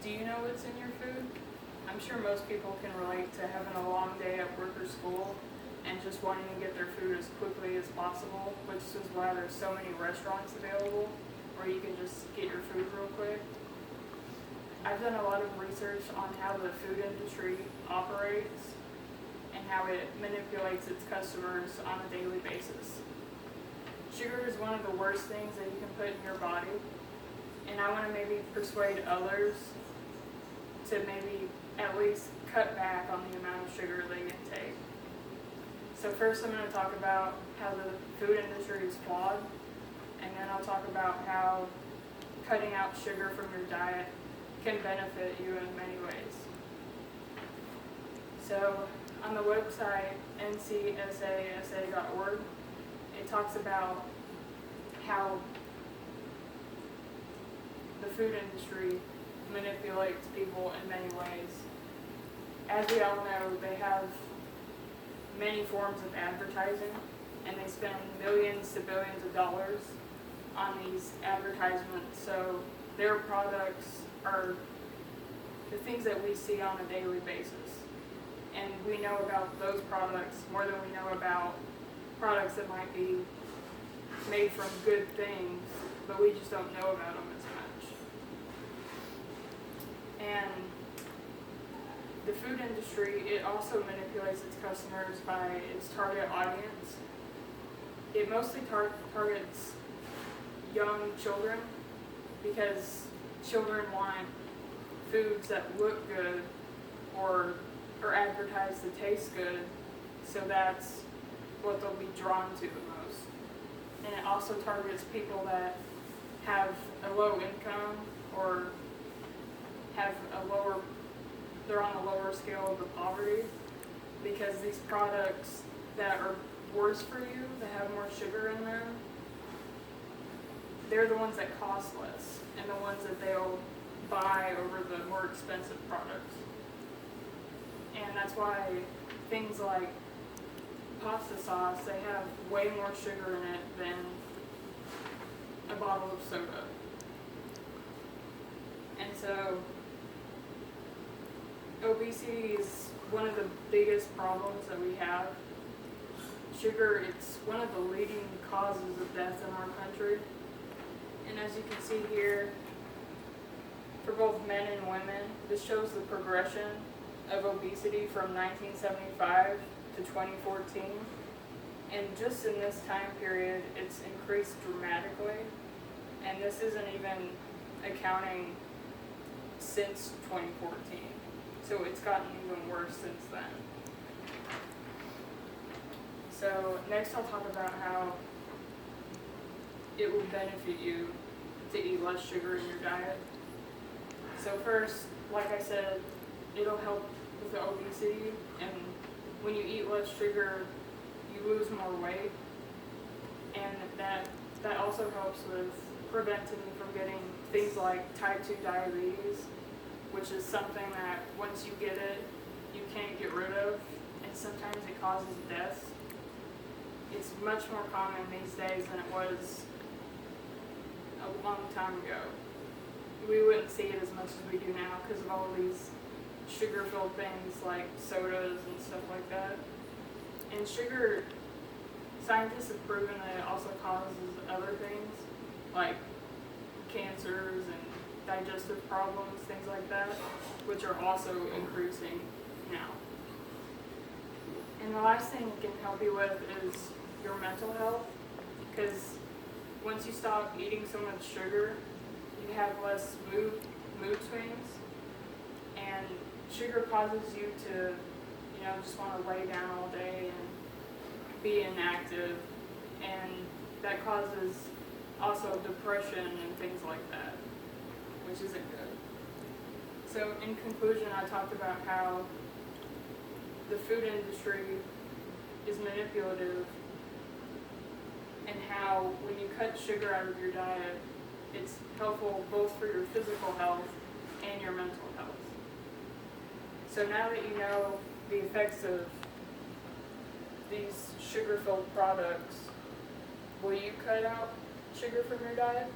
Do you know what's in your food? I'm sure most people can relate to having a long day at work or school and just wanting to get their food as quickly as possible, which is why there's so many restaurants available where you can just get your food real quick. I've done a lot of research on how the food industry operates and how it manipulates its customers on a daily basis. Sugar is one of the worst things that you can put in your body, and I want to maybe persuade others to maybe at least cut back on the amount of sugar they intake. So first I'm going to talk about how the food industry is flawed, and then I'll talk about how cutting out sugar from your diet can benefit you in many ways. So on the website ncsasa.org, it talks about how the food industry manipulates people in many ways. As we all know, they have many forms of advertising, and they spend millions to billions of dollars on these advertisements. So their products are the things that we see on a daily basis. And we know about those products more than we know about products that might be made from good things, but we just don't know about them as much. And the food industry, it also manipulates its customers by its target audience. It mostly targets young children because children want foods that look good or are advertised to taste good, so that's what they'll be drawn to the most. And it also targets people that have a low income or they're on a lower scale of the poverty, because these products that are worse for you, that have more sugar in them, they're the ones that cost less and the ones that they'll buy over the more expensive products. And that's why things like pasta sauce, they have way more sugar in it than a bottle of soda. And so obesity is one of the biggest problems that we have. Sugar, it's one of the leading causes of death in our country. And as you can see here, for both men and women, this shows the progression of obesity from 1975 to 2014. And just in this time period, it's increased dramatically. And this isn't even accounting since 2014. So it's gotten even worse since then. So next I'll talk about how it will benefit you to eat less sugar in your diet. So first, like I said, it'll help with the obesity, and when you eat less sugar, you lose more weight, and that also helps with preventing you from getting things like type 2 diabetes, which is something that once you get it, you can't get rid of, and sometimes it causes death. It's much more common these days than it was a long time ago. We wouldn't see it as much as we do now because of all these sugar-filled things like sodas and stuff like that. And sugar, scientists have proven that it also causes other things like cancers and digestive problems, things like that, which are also increasing now. And the last thing it can help you with is your mental health, because once you stop eating so much sugar, you have less mood swings, and sugar causes you to, just want to lay down all day and be inactive, and that causes also depression and things like that, which isn't good. So in conclusion, I talked about how the food industry is manipulative, and how when you cut sugar out of your diet, it's helpful both for your physical health and your mental health. So now that you know the effects of these sugar-filled products, will you cut out sugar from your diet?